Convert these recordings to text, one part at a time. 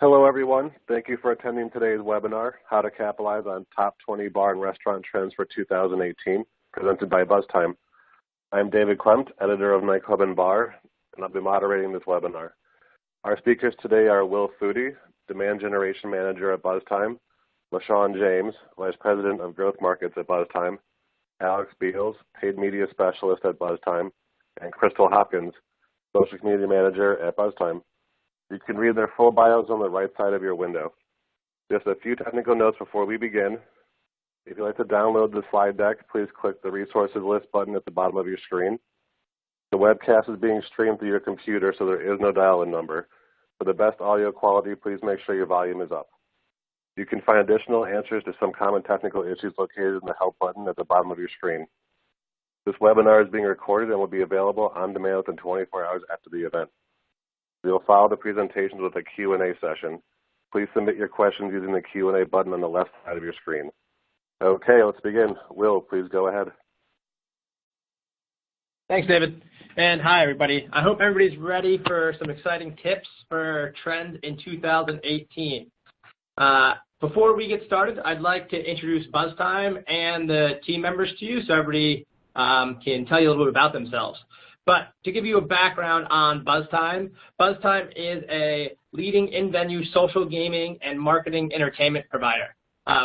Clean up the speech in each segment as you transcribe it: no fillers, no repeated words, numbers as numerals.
Hello, everyone. Thank you for attending today's webinar, How to Capitalize on Top 20 Bar and Restaurant Trends for 2018, presented by Buzztime. I'm David Klemt, editor of Nightclub and Bar, and I'll be moderating this webinar. Our speakers today are Will Foodie, Demand Generation Manager at Buzztime, LaShawn James, Vice President of Growth Markets at Buzztime, Alex Beals, Paid Media Specialist at Buzztime, and Crystal Hopkins, Social Community Manager at Buzztime. You can read their full bios on the right side of your window. Just a few technical notes before we begin. If you'd like to download the slide deck, please click the Resources List button at the bottom of your screen. The webcast is being streamed through your computer, so there is no dial-in number. For the best audio quality, please make sure your volume is up. You can find additional answers to some common technical issues located in the Help button at the bottom of your screen. This webinar is being recorded and will be available on demand within 24 hours after the event. We will follow the presentations with a Q&A session. Please submit your questions using the Q&A button on the left side of your screen. Okay, let's begin. Will, please go ahead. Thanks, David. And hi, everybody. I hope everybody's ready for some exciting tips for trends in 2018. Before we get started, I'd like to introduce Buzztime and the team members to you so everybody can tell you a little bit about themselves. But to give you a background on Buzztime, Buzztime is a leading in-venue social gaming and marketing entertainment provider.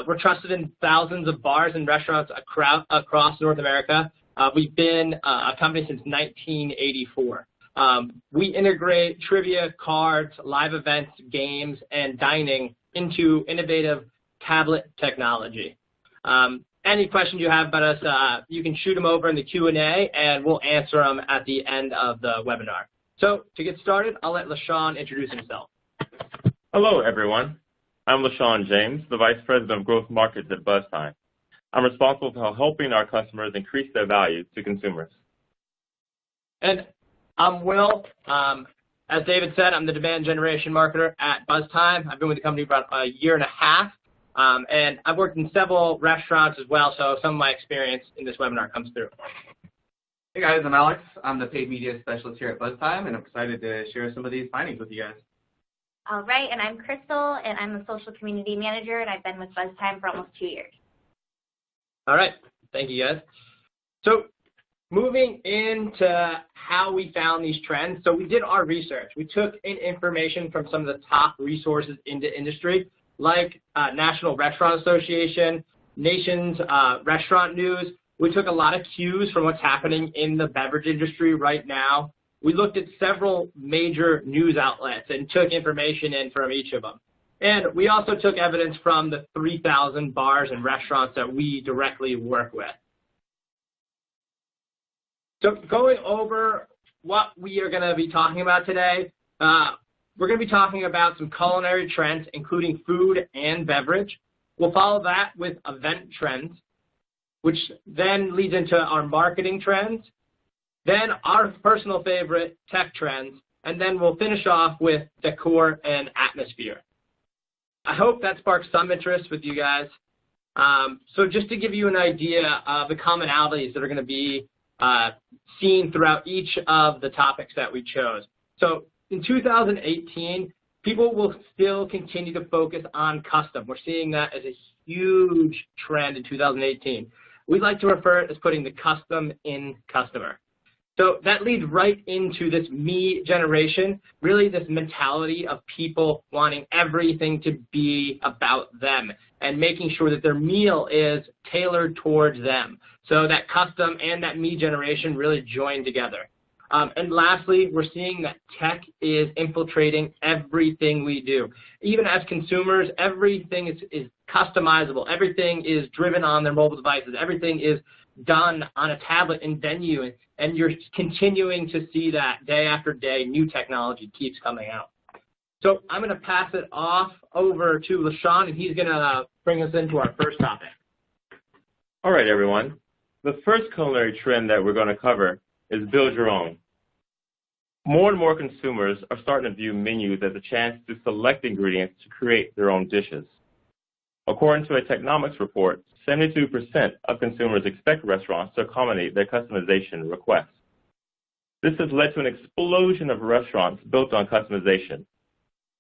We're trusted in thousands of bars and restaurants across North America. We've been a company since 1984. We integrate trivia, cards, live events, games, and dining into innovative tablet technology. Any questions you have about us, you can shoot them over in the Q&A, and we'll answer them at the end of the webinar. So to get started, I'll let LaShawn introduce himself. Hello, everyone. I'm LaShawn James, the Vice President of Growth Markets at Buzztime. I'm responsible for helping our customers increase their value to consumers. And I'm Will. As David said, I'm the Demand Generation Marketer at Buzztime. I've been with the company about a year and a half. And I've worked in several restaurants as well, so some of my experience in this webinar comes through. Hey guys, I'm Alex. I'm the Paid Media Specialist here at Buzztime, and I'm excited to share some of these findings with you guys. All right, and I'm Crystal, and I'm the Social Community Manager, and I've been with Buzztime for almost 2 years. All right, thank you guys. So moving into how we found these trends, so we did our research. We took in information from some of the top resources in the industry, like National Restaurant Association, Nation's Restaurant News. We took a lot of cues from what's happening in the beverage industry right now. We looked at several major news outlets and took information in from each of them. And we also took evidence from the 3,000 bars and restaurants that we directly work with. So going over what we are going to be talking about today, we're going to be talking about some culinary trends, including food and beverage. We'll follow that with event trends, which then leads into our marketing trends, then our personal favorite tech trends, and then we'll finish off with decor and atmosphere. I hope that sparks some interest with you guys. So just to give you an idea of the commonalities that are going to be seen throughout each of the topics that we chose. So in 2018, people will still continue to focus on custom. We're seeing that as a huge trend in 2018. We like to refer it as putting the custom in customer. So that leads right into this me generation, really this mentality of people wanting everything to be about them and making sure that their meal is tailored towards them. So that custom and that me generation really join together. And lastly, we're seeing that tech is infiltrating everything we do. Even as consumers, everything is customizable. Everything is driven on their mobile devices. Everything is done on a tablet in venue. And you're continuing to see that day after day, new technology keeps coming out. So I'm going to pass it off over to LaShawn, and he's going to bring us into our first topic. All right, everyone. The first culinary trend that we're going to cover is build your own. More and more consumers are starting to view menus as a chance to select ingredients to create their own dishes. According to a Technomics report, 72% of consumers expect restaurants to accommodate their customization requests. This has led to an explosion of restaurants built on customization.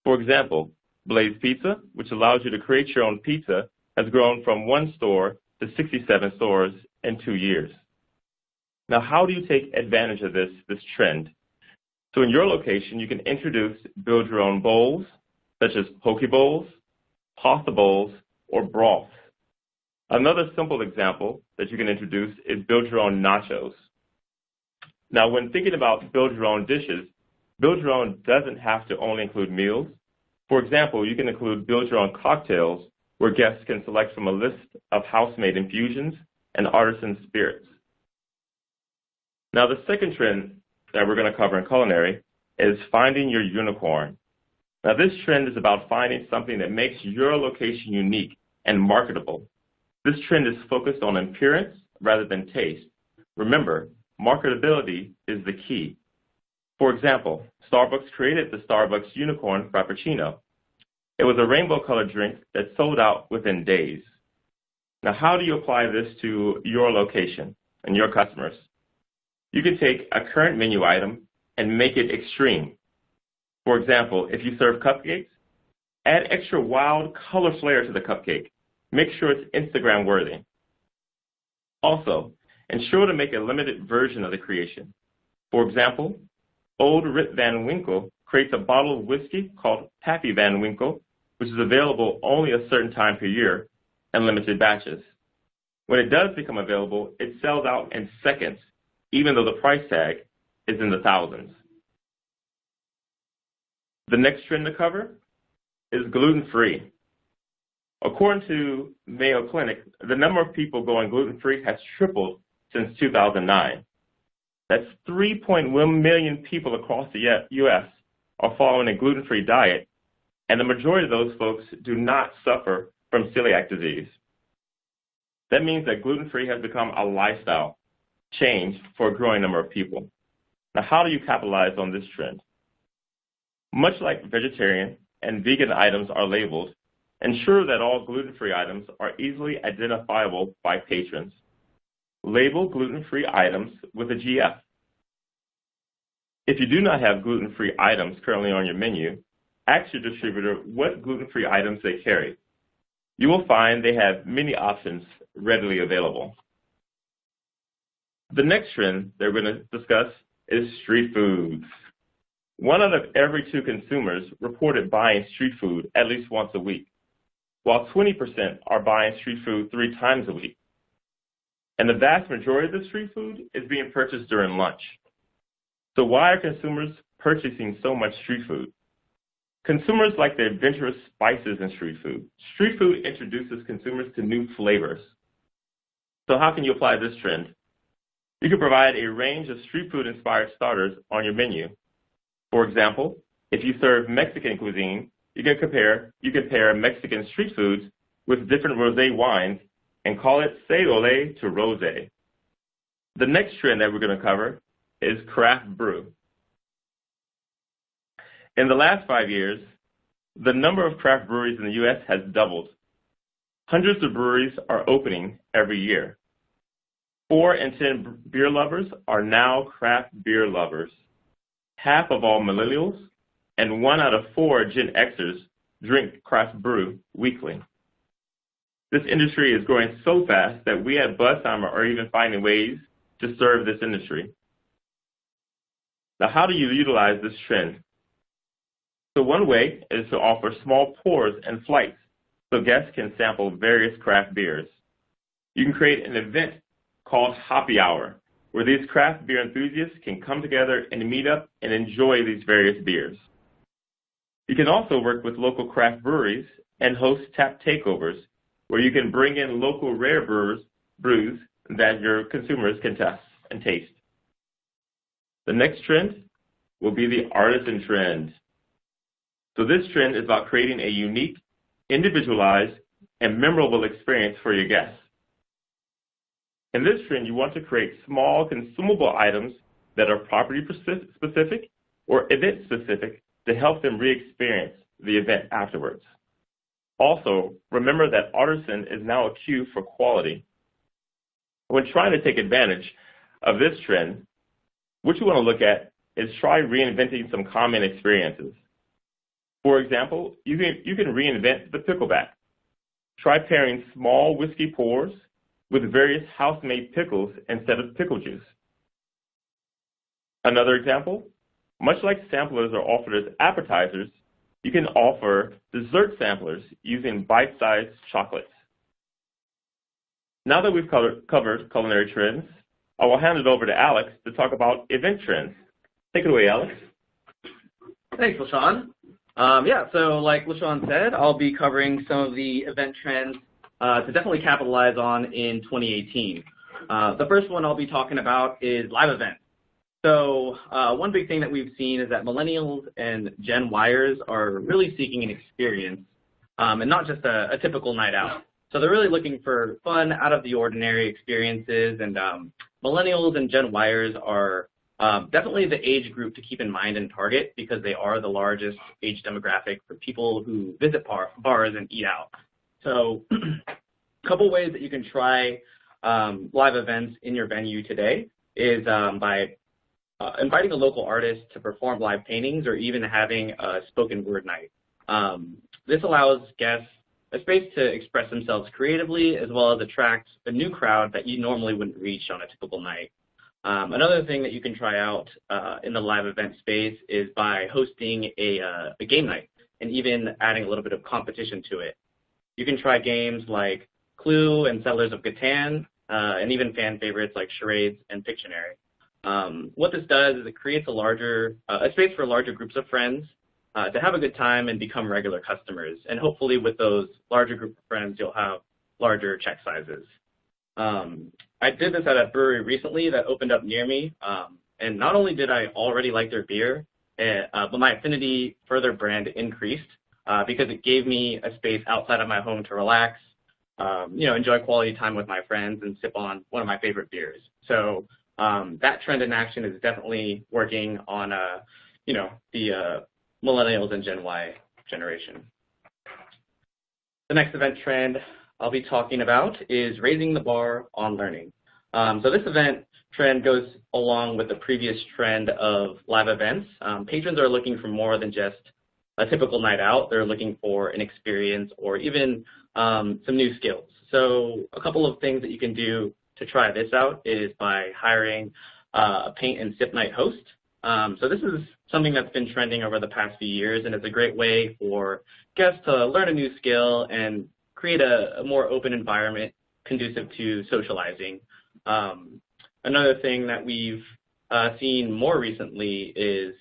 For example, Blaze Pizza, which allows you to create your own pizza, has grown from 1 store to 67 stores in 2 years. Now, how do you take advantage of this trend? So in your location, you can introduce build your own bowls, such as poke bowls, pasta bowls, or broths. Another simple example that you can introduce is build your own nachos. Now, when thinking about build your own dishes, build your own doesn't have to only include meals. For example, you can include build your own cocktails, where guests can select from a list of house-made infusions and artisan spirits. Now, the second trend that we're going to cover in culinary is finding your unicorn. Now, this trend is about finding something that makes your location unique and marketable. This trend is focused on appearance rather than taste. Remember, marketability is the key. For example, Starbucks created the Starbucks Unicorn Frappuccino. It was a rainbow-colored drink that sold out within days. Now, how do you apply this to your location and your customers? You can take a current menu item and make it extreme. For example, if you serve cupcakes, add extra wild color flair to the cupcake. Make sure it's Instagram worthy. Also, ensure to make a limited version of the creation. For example, Old Rip Van Winkle creates a bottle of whiskey called Pappy Van Winkle, which is available only a certain time per year and limited batches. When it does become available, it sells out in seconds, even though the price tag is in the thousands. The next trend to cover is gluten-free. According to Mayo Clinic, the number of people going gluten-free has tripled since 2009. That's 3.1 million people across the U.S. are following a gluten-free diet, and the majority of those folks do not suffer from celiac disease. That means that gluten-free has become a lifestyle change for a growing number of people. Now, how do you capitalize on this trend? Much like vegetarian and vegan items are labeled, ensure that all gluten-free items are easily identifiable by patrons. Label gluten-free items with a GF. If you do not have gluten-free items currently on your menu, ask your distributor what gluten-free items they carry. You will find they have many options readily available. The next trend that we're going to discuss is street foods. 1 out of every 2 consumers reported buying street food at least once a week, while 20% are buying street food 3 times a week. And the vast majority of the street food is being purchased during lunch. So why are consumers purchasing so much street food? Consumers like the adventurous spices in street food. Street food introduces consumers to new flavors. So how can you apply this trend? You can provide a range of street food-inspired starters on your menu. For example, if you serve Mexican cuisine, you can pair Mexican street foods with different rosé wines and call it Se Ole to Rosé. The next trend that we're going to cover is craft brew. In the last 5 years, the number of craft breweries in the U.S. has doubled. Hundreds of breweries are opening every year. 4 in 10 beer lovers are now craft beer lovers. Half of all millennials and 1 out of 4 Gen Xers drink craft brew weekly. This industry is growing so fast that we at Buzztime are even finding ways to serve this industry. Now, how do you utilize this trend? So one way is to offer small pours and flights so guests can sample various craft beers. You can create an event called Happy Hour, where these craft beer enthusiasts can come together and meet up and enjoy these various beers. You can also work with local craft breweries and host tap takeovers, where you can bring in local rare brews that your consumers can test and taste. The next trend will be the artisan trend. So this trend is about creating a unique, individualized, and memorable experience for your guests. In this trend, you want to create small consumable items that are property-specific or event-specific to help them re-experience the event afterwards. Also, remember that artisan is now a cue for quality. When trying to take advantage of this trend, what you want to look at is try reinventing some common experiences. For example, you can reinvent the pickleback. Try pairing small whiskey pours with various house-made pickles instead of pickle juice. Another example, much like samplers are offered as appetizers, you can offer dessert samplers using bite-sized chocolates. Now that we've covered culinary trends, I will hand it over to Alex to talk about event trends. Take it away, Alex. Thanks, LaShawn. So like LaShawn said, I'll be covering some of the event trends to definitely capitalize on in 2018. The first one I'll be talking about is live events. So one big thing that we've seen is that millennials and Gen Yers are really seeking an experience and not just a typical night out. So they're really looking for fun, out-of-the-ordinary experiences, and millennials and Gen Yers are definitely the age group to keep in mind and target because they are the largest age demographic for people who visit bars and eat out. So a couple ways that you can try live events in your venue today is by inviting a local artist to perform live paintings or even having a spoken word night. This allows guests a space to express themselves creatively as well as attract a new crowd that you normally wouldn't reach on a typical night. Another thing that you can try out in the live event space is by hosting a game night and even adding a little bit of competition to it. You can try games like Clue and Settlers of Catan and even fan favorites like Charades and Pictionary. What this does is it creates a space for larger groups of friends to have a good time and become regular customers. And hopefully with those larger group of friends, you'll have larger check sizes. I did this at a brewery recently that opened up near me, and not only did I already like their beer, but my affinity for their brand increased because it gave me a space outside of my home to relax, enjoy quality time with my friends and sip on one of my favorite beers. So that trend in action is definitely working on, the millennials and Gen Y generation. The next event trend I'll be talking about is raising the bar on learning. So this event trend goes along with the previous trend of live events. Patrons are looking for more than just a typical night out. They're looking for an experience or even some new skills. So a couple of things that you can do to try this out is by hiring a paint and sip night host. So this is something that's been trending over the past few years, and it's a great way for guests to learn a new skill and create a more open environment conducive to socializing. Another thing that we've seen more recently is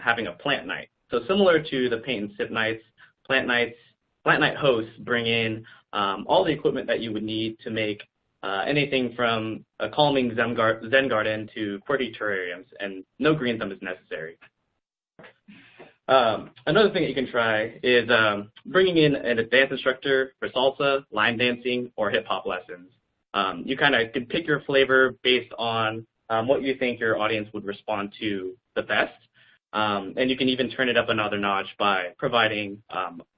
having a plant night. So similar to the paint and sip nights, plant night hosts bring in all the equipment that you would need to make anything from a calming Zen garden to quirky terrariums, and no green thumb is necessary. Another thing that you can try is bringing in an advanced instructor for salsa, line dancing, or hip-hop lessons. You kind of can pick your flavor based on what you think your audience would respond to the best. And you can even turn it up another notch by providing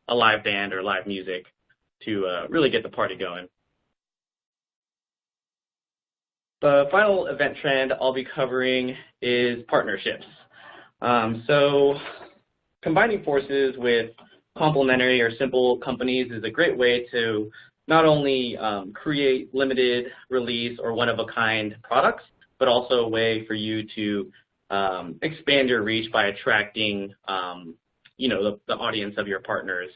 a live band or live music to really get the party going. The final event trend I'll be covering is partnerships. So combining forces with complementary or simple companies is a great way to not only create limited release or one-of-a-kind products, but also a way for you to expand your reach by attracting, the audience of your partners.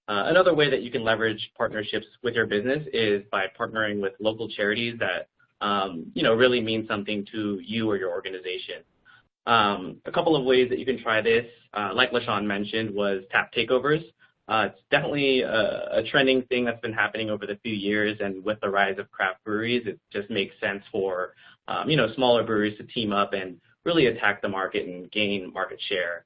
Another way that you can leverage partnerships with your business is by partnering with local charities that, really mean something to you or your organization. A couple of ways that you can try this, like LaShawn mentioned, was tap takeovers. It's definitely a trending thing that's been happening over the few years, and with the rise of craft breweries, it just makes sense for, smaller breweries to team up and really attack the market and gain market share.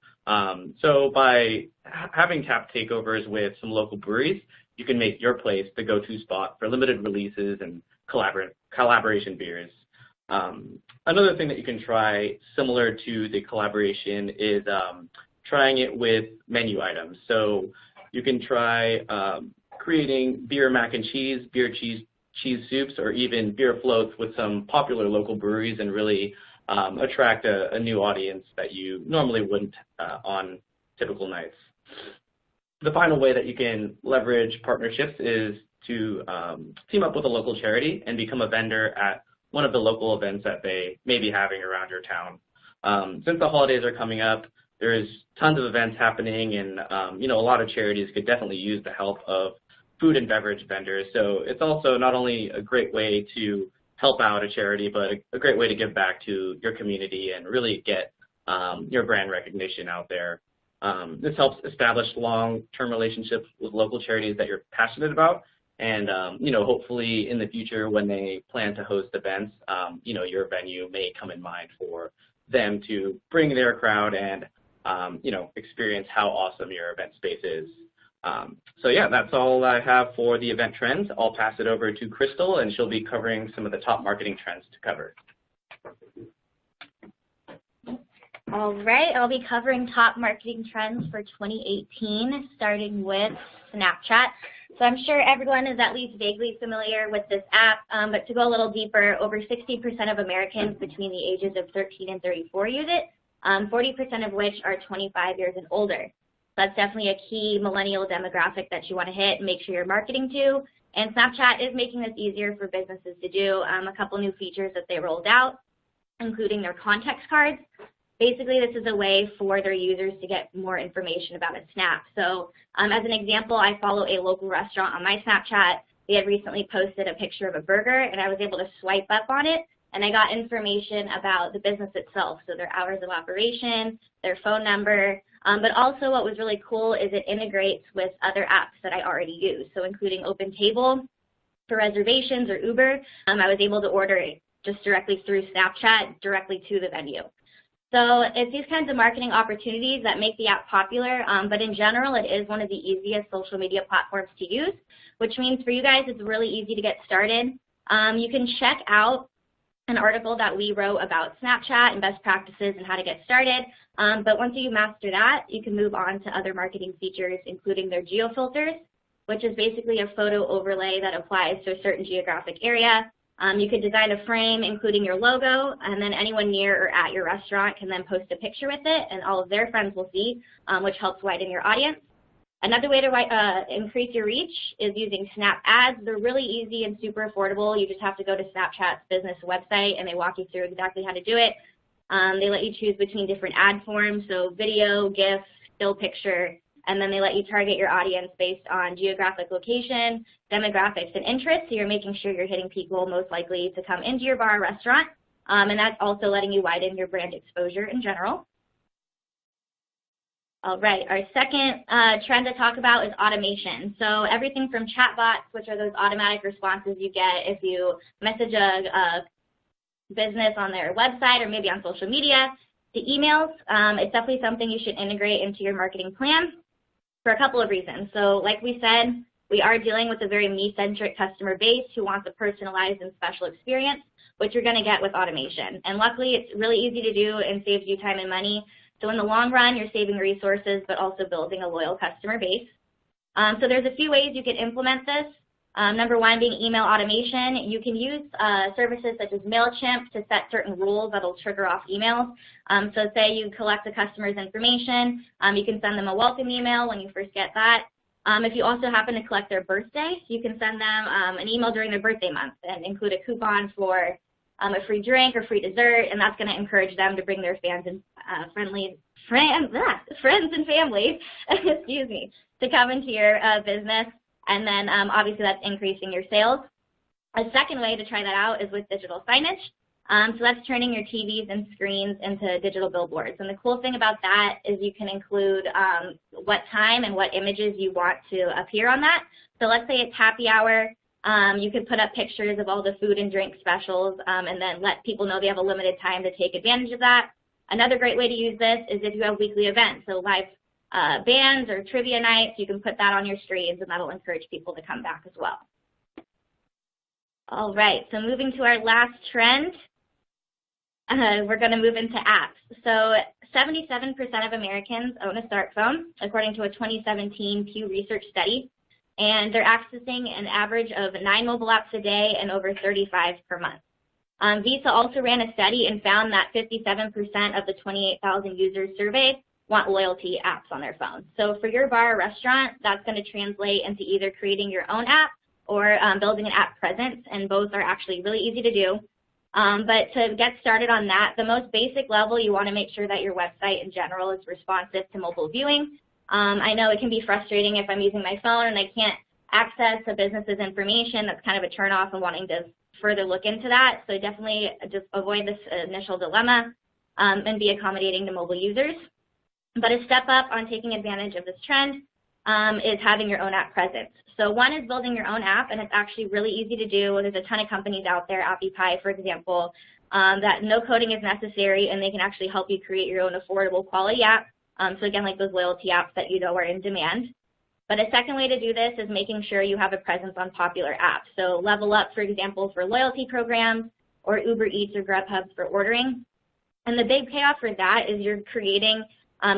So by having tap takeovers with some local breweries, you can make your place the go-to spot for limited releases and collaboration beers. Another thing that you can try similar to the collaboration is trying it with menu items. So you can try creating beer mac and cheese, beer cheese soups, or even beer floats with some popular local breweries and really attract a new audience that you normally wouldn't on typical nights. The final way that you can leverage partnerships is to team up with a local charity and become a vendor at one of the local events that they may be having around your town. Since the holidays are coming up, there's tons of events happening, and a lot of charities could definitely use the help of food and beverage vendors. So it's also not only a great way to help out a charity, but a great way to give back to your community and really get your brand recognition out there. This helps establish long-term relationships with local charities that you're passionate about. And, hopefully in the future when they plan to host events, your venue may come in mind for them to bring their crowd and, experience how awesome your event space is. So yeah, that's all I have for the event trends. I'll pass it over to Crystal, and she'll be covering some of the top marketing trends to cover. All right, I'll be covering top marketing trends for 2018, starting with Snapchat. So I'm sure everyone is at least vaguely familiar with this app, but to go a little deeper, over 60% of Americans between the ages of 13 and 34 use it, 40% of which are 25 years and older. That's definitely a key millennial demographic that you want to hit and make sure you're marketing to. And Snapchat is making this easier for businesses to do. A couple new features that they rolled out, including their context cards. Basically, this is a way for their users to get more information about a snap. So as an example, I follow a local restaurant on my Snapchat. They had recently posted a picture of a burger, and I was able to swipe up on it, and I got information about the business itself, so their hours of operation, their phone number, but also what was really cool is it integrates with other apps that I already use, so including OpenTable for reservations or Uber. I was able to order it just directly through Snapchat, directly to the venue. So it's these kinds of marketing opportunities that make the app popular, but in general, it is one of the easiest social media platforms to use, which means for you guys, it's really easy to get started. You can check out an article that we wrote about Snapchat and best practices and how to get started, but once you master that, you can move on to other marketing features, including their geo filters, which is basically a photo overlay that applies to a certain geographic area. You could design a frame including your logo, and then anyone near or at your restaurant can then post a picture with it, and all of their friends will see, which helps widen your audience. Another way to increase your reach is using Snap Ads. They're really easy and super affordable. You just have to go to Snapchat's business website, and they walk you through exactly how to do it. They let you choose between different ad forms, so video, GIF, still picture, and then they let you target your audience based on geographic location, demographics, and interests, so you're making sure you're hitting people most likely to come into your bar or restaurant, and that's also letting you widen your brand exposure in general. All right, our second trend to talk about is automation. So everything from chatbots, which are those automatic responses you get if you message a business on their website or maybe on social media, to emails. It's definitely something you should integrate into your marketing plan for a couple of reasons. So like we said, we are dealing with a very me-centric customer base who wants a personalized and special experience, which you're going to get with automation. And luckily, it's really easy to do and saves you time and money. So in the long run, you're saving resources, but also building a loyal customer base. So there's a few ways you can implement this. Number one being email automation. You can use services such as MailChimp to set certain rules that will trigger off emails. So say you collect the customer's information, you can send them a welcome email when you first get that. If you also happen to collect their birthday, you can send them an email during their birthday month and include a coupon for a free drink or free dessert, and that's going to encourage them to bring their fans and friends and family, excuse me, to come into your business. And then obviously that's increasing your sales. A second way to try that out is with digital signage. So that's turning your TVs and screens into digital billboards. And the cool thing about that is you can include what time and what images you want to appear on that. So let's say it's happy hour. You could put up pictures of all the food and drink specials and then let people know they have a limited time to take advantage of that. Another great way to use this is if you have weekly events, so live bands or trivia nights, you can put that on your streams, and that'll encourage people to come back as well. All right, so moving to our last trend, we're going to move into apps. So 77% of Americans own a smartphone, according to a 2017 Pew Research study, and they're accessing an average of 9 mobile apps a day and over 35 per month. Visa also ran a study and found that 57% of the 28,000 users surveyed want loyalty apps on their phone. So for your bar or restaurant, that's going to translate into either creating your own app or building an app presence, and both are actually really easy to do. But to get started on that, the most basic level, you want to make sure that your website in general is responsive to mobile viewing. I know it can be frustrating if I'm using my phone and I can't access a business's information. That's kind of a turnoff and wanting to further look into that. So definitely just avoid this initial dilemma and be accommodating to mobile users. But a step up on taking advantage of this trend is having your own app presence. So one is building your own app, and it's actually really easy to do. There's a ton of companies out there, AppyPie, for example, that no coding is necessary, and they can actually help you create your own affordable quality app. So again, like those loyalty apps that you know are in demand. But a second way to do this is making sure you have a presence on popular apps. So Level Up, for example, for loyalty programs, or Uber Eats or Grubhub for ordering. And the big payoff for that is you're creating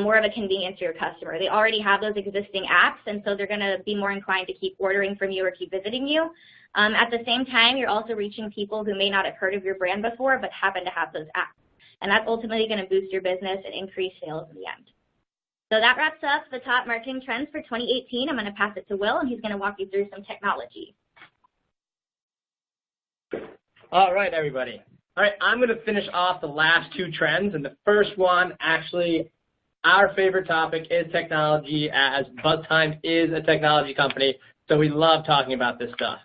more of a convenience to your customer. They already have those existing apps, and so they're going to be more inclined to keep ordering from you or keep visiting you. At the same time, you're also reaching people who may not have heard of your brand before but happen to have those apps. And that's ultimately going to boost your business and increase sales in the end. So that wraps up the top marketing trends for 2018. I'm going to pass it to Will, and he's going to walk you through some technology. All right, everybody. All right, I'm going to finish off the last two trends, and the first one, actually, our favorite topic is technology, as Buzztime is a technology company, so we love talking about this stuff.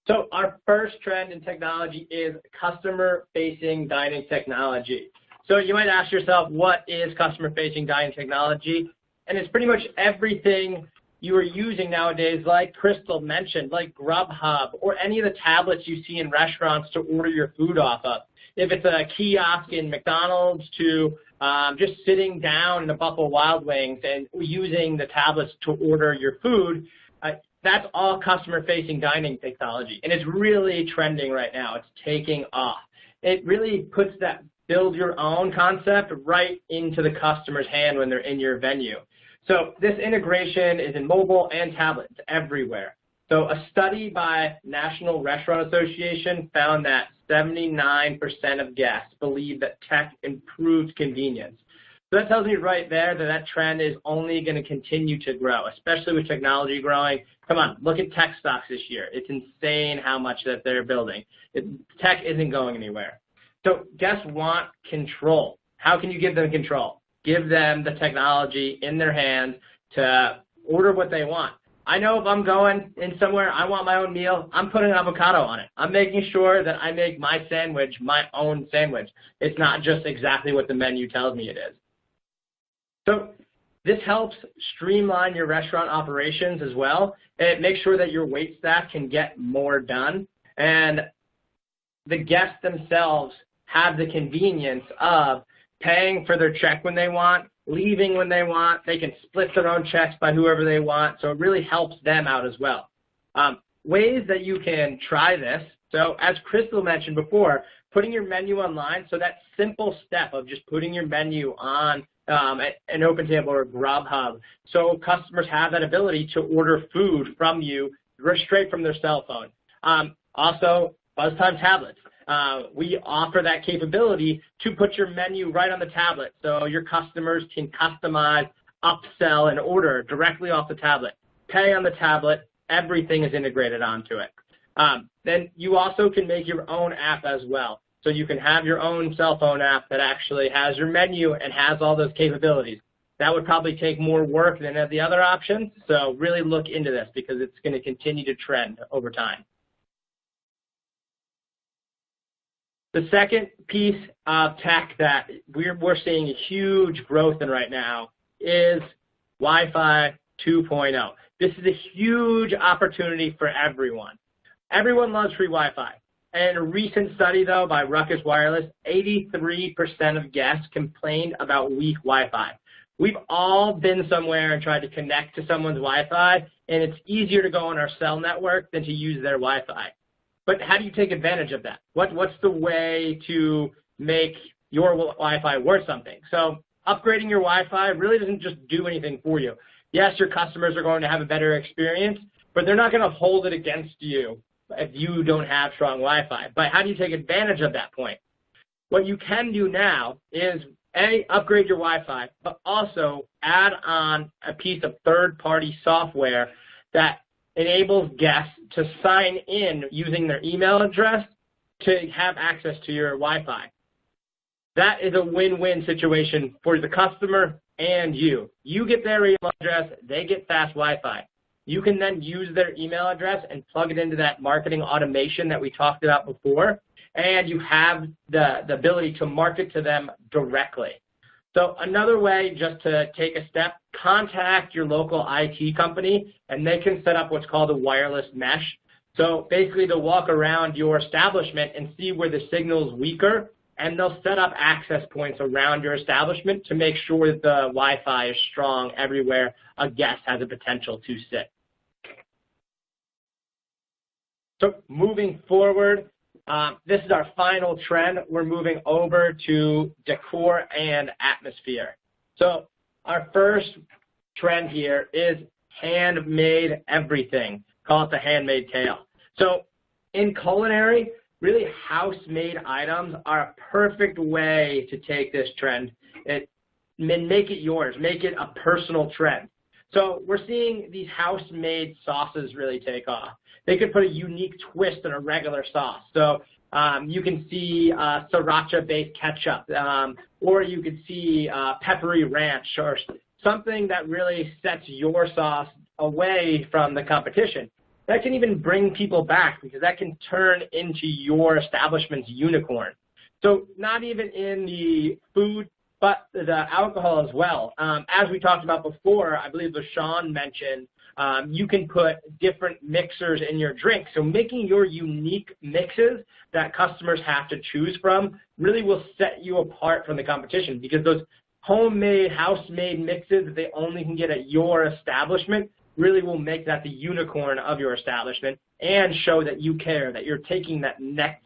So our first trend in technology is customer-facing dining technology. So you might ask yourself, what is customer-facing dining technology? And it's pretty much everything you are using nowadays, like Crystal mentioned, like Grubhub, or any of the tablets you see in restaurants to order your food off of. If it's a kiosk in McDonald's to just sitting down in a Buffalo Wild Wings and using the tablets to order your food, that's all customer-facing dining technology. And it's really trending right now. It's taking off. It really puts that build your own concept right into the customer's hand when they're in your venue. So this integration is in mobile and tablets everywhere. So a study by National Restaurant Association found that 79% of guests believe that tech improves convenience. So that tells me right there that that trend is only going to continue to grow, especially with technology growing. Come on, look at tech stocks this year. It's insane how much that they're building. Tech isn't going anywhere. So guests want control. How can you give them control? Give them the technology in their hands to order what they want. I know if I'm going in somewhere, I want my own meal, I'm putting an avocado on it. I'm making sure that I make my sandwich my own sandwich. It's not just exactly what the menu tells me it is. So this helps streamline your restaurant operations as well, and it makes sure that your wait staff can get more done, and the guests themselves have the convenience of paying for their check when they want, leaving when they want. They can split their own checks by whoever they want, so it really helps them out as well. Ways that you can try this. So as Crystal mentioned before, putting your menu online, so that simple step of just putting your menu on an OpenTable or Grubhub, so customers have that ability to order food from you straight from their cell phone. Also, Buzztime tablets. We offer that capability to put your menu right on the tablet so your customers can customize, upsell, and order directly off the tablet. Pay on the tablet. Everything is integrated onto it. Then you also can make your own app as well. So you can have your own cell phone app that actually has your menu and has all those capabilities. That would probably take more work than the other options. So really look into this because it's going to continue to trend over time. The second piece of tech that we're seeing a huge growth in right now is Wi-Fi 2.0. This is a huge opportunity for everyone. Everyone loves free Wi-Fi. And a recent study, though, by Ruckus Wireless, 83% of guests complained about weak Wi-Fi. We've all been somewhere and tried to connect to someone's Wi-Fi, and it's easier to go on our cell network than to use their Wi-Fi. But how do you take advantage of that? What's the way to make your Wi-Fi worth something? So upgrading your Wi-Fi really doesn't just do anything for you. Yes, your customers are going to have a better experience, but they're not going to hold it against you if you don't have strong Wi-Fi. But how do you take advantage of that point? What you can do now is upgrade your Wi-Fi, but also add on a piece of third-party software that enables guests to sign in using their email address to have access to your Wi-Fi. That is a win-win situation for the customer and you. You get their email address, they get fast Wi-Fi. You can then use their email address and plug it into that marketing automation that we talked about before, and you have the ability to market to them directly. So another way, just to take a step, contact your local IT company, and they can set up what's called a wireless mesh. So basically, they'll walk around your establishment and see where the signal is weaker, and they'll set up access points around your establishment to make sure that the Wi-Fi is strong everywhere a guest has a potential to sit. So moving forward, this is our final trend. We're moving over to decor and atmosphere. So our first trend here is handmade everything. Call it the handmade tale. So in culinary, really house-made items are a perfect way to take this trend and make it yours, make it a personal trend. So we're seeing these house-made sauces really take off. They could put a unique twist in a regular sauce. So you can see sriracha-based ketchup, or you could see peppery ranch, or something that really sets your sauce away from the competition. That can even bring people back because that can turn into your establishment's unicorn. So not even in the food, but the alcohol as well. As we talked about before, I believe LaShawn mentioned, you can put different mixers in your drink. So making your unique mixes that customers have to choose from really will set you apart from the competition, because those homemade, house-made mixes that they only can get at your establishment really will make that the unicorn of your establishment and show that you care, that you're taking that next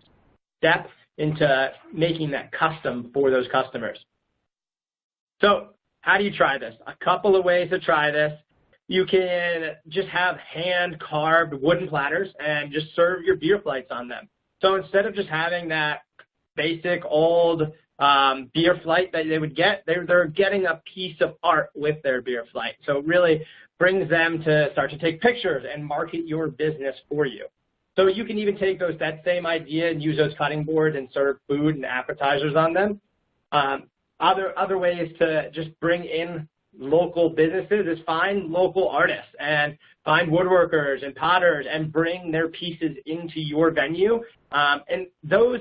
step into making that custom for those customers. So how do you try this? A couple of ways to try this. You can just have hand-carved wooden platters and just serve your beer flights on them. So instead of just having that basic old beer flight that they would get, they're getting a piece of art with their beer flight. So it really brings them to start to take pictures and market your business for you. So you can even take that same idea and use those cutting boards and serve food and appetizers on them. Other ways to just bring in local businesses is find local artists and find woodworkers and potters and bring their pieces into your venue. And those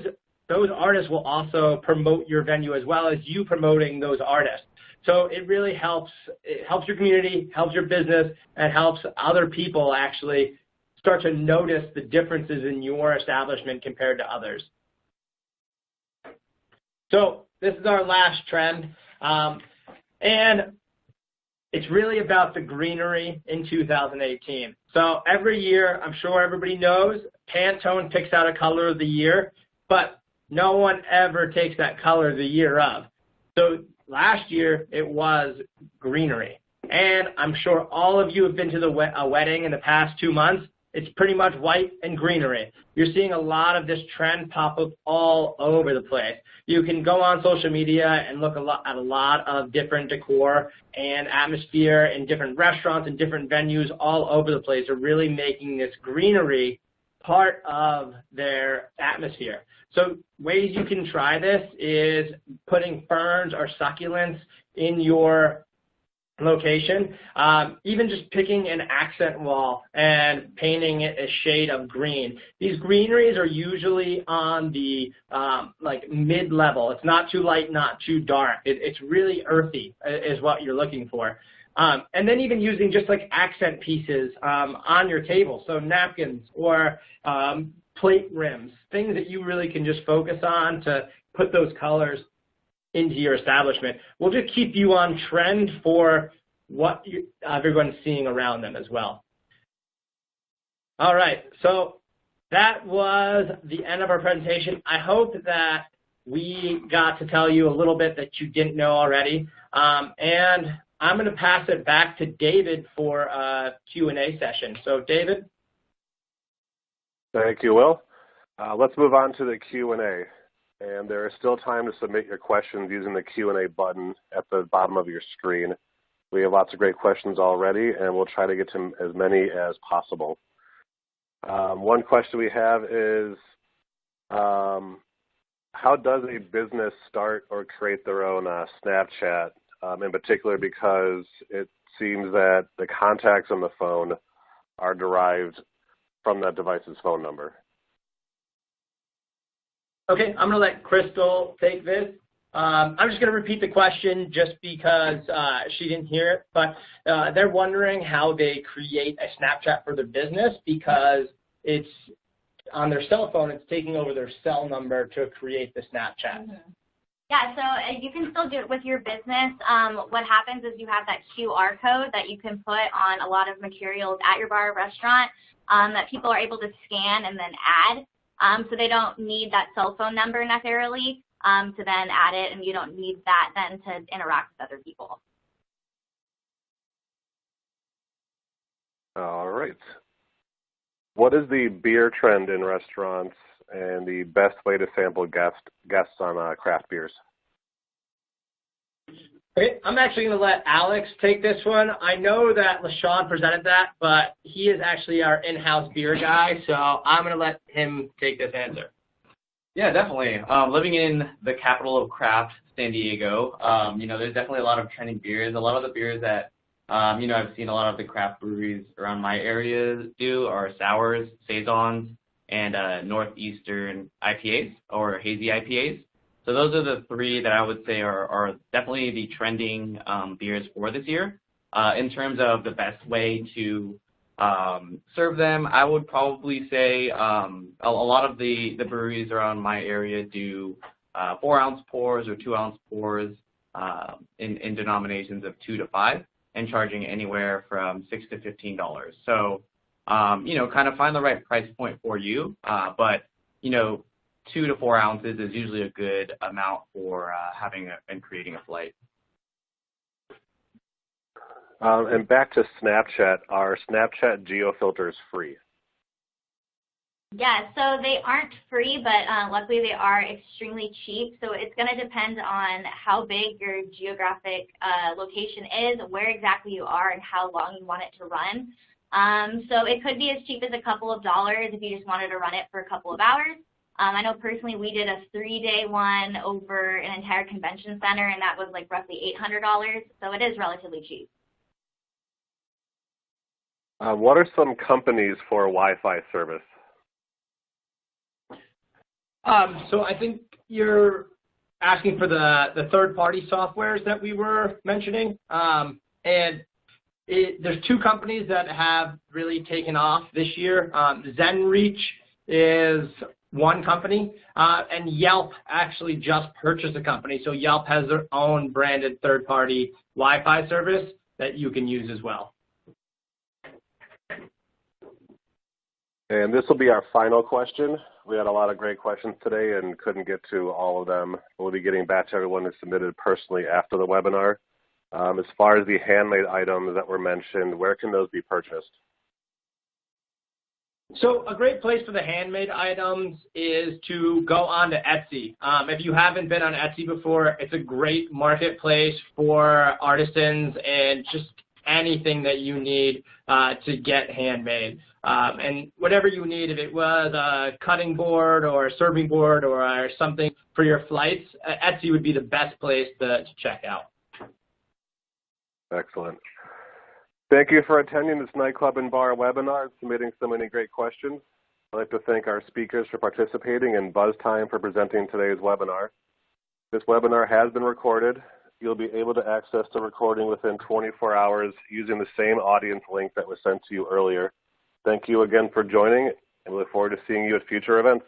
artists will also promote your venue as well as you promoting those artists. So it really helps. It helps your community, helps your business, and helps other people actually start to notice the differences in your establishment compared to others. So this is our last trend. And it's really about the greenery in 2018. So every year, I'm sure everybody knows, Pantone picks out a color of the year, but no one ever takes that color the year of. So last year, it was greenery. And I'm sure all of you have been to a wedding in the past 2 months. It's pretty much white and greenery. You're seeing a lot of this trend pop up all over the place. You can go on social media and look at a lot of different decor and atmosphere in different restaurants and different venues all over the place are really making this greenery part of their atmosphere. So ways you can try this is putting ferns or succulents in your location, even just picking an accent wall and painting it a shade of green. These greeneries are usually on the like mid-level. It's not too light, not too dark. It's really earthy is what you're looking for. And then even using just like accent pieces on your table, so napkins or plate rims, things that you really can just focus on to put those colors into your establishment will just keep you on trend for what everyone's seeing around them as well. All right, so that was the end of our presentation. I hope that we got to tell you a little bit that you didn't know already. And I'm going to pass it back to David for a Q&A session. So, David? Thank you, Will. Let's move on to the Q&A. And there is still time to submit your questions using the Q&A button at the bottom of your screen. We have lots of great questions already, and we'll try to get to as many as possible. One question we have is, how does a business start or create their own Snapchat, in particular because it seems that the contacts on the phone are derived from that device's phone number? Okay, I'm going to let Crystal take this. I'm just going to repeat the question just because she didn't hear it, but they're wondering how they create a Snapchat for their business because it's on their cell phone, it's taking over their cell number to create the Snapchat. Yeah, so you can still do it with your business. What happens is you have that QR code that you can put on a lot of materials at your bar or restaurant that people are able to scan and then add. So they don't need that cell phone number necessarily to then add it, and you don't need that then to interact with other people. All right. What is the beer trend in restaurants and the best way to sample guests on craft beers? Okay, I'm actually going to let Alex take this one. I know that LaShawn presented that, but he is actually our in-house beer guy, so I'm going to let him take this answer. Yeah, definitely. Living in the capital of craft, San Diego, there's definitely a lot of trending beers. A lot of the beers that, I've seen a lot of the craft breweries around my area do are sours, saisons, and northeastern IPAs or hazy IPAs. So those are the three that I would say are definitely the trending beers for this year. In terms of the best way to serve them, I would probably say a lot of the breweries around my area do 4-ounce pours or 2-ounce pours in denominations of 2 to 5 and charging anywhere from $6 to $15. So, kind of find the right price point for you. But 2 to 4 ounces is usually a good amount for having and creating a flight. And back to Snapchat, are Snapchat geofilters free? Yeah, so they aren't free, but luckily they are extremely cheap. So it's going to depend on how big your geographic location is, where exactly you are, and how long you want it to run. So it could be as cheap as a couple of dollars if you just wanted to run it for a couple of hours. I know personally we did a 3-day one over an entire convention center, and that was like roughly $800. So it is relatively cheap. What are some companies for Wi-Fi service? So I think you're asking for the third-party softwares that we were mentioning. And there's 2 companies that have really taken off this year. ZenReach is one company, and Yelp actually just purchased a company. So Yelp has their own branded third-party Wi-Fi service that you can use as well. And this will be our final question. We had a lot of great questions today and couldn't get to all of them. We'll be getting back to everyone who submitted personally after the webinar. As far as the handmade items that were mentioned, where can those be purchased? So a great place for the handmade items is to go on to Etsy. If you haven't been on Etsy before, it's a great marketplace for artisans and just anything that you need to get handmade. And whatever you need, if it was a cutting board or a serving board or something for your flights, Etsy would be the best place to check out. Excellent. Thank you for attending this Nightclub and Bar webinar and submitting so many great questions. I'd like to thank our speakers for participating and Buzztime for presenting today's webinar. This webinar has been recorded. You'll be able to access the recording within 24 hours using the same audience link that was sent to you earlier. Thank you again for joining, and we look forward to seeing you at future events.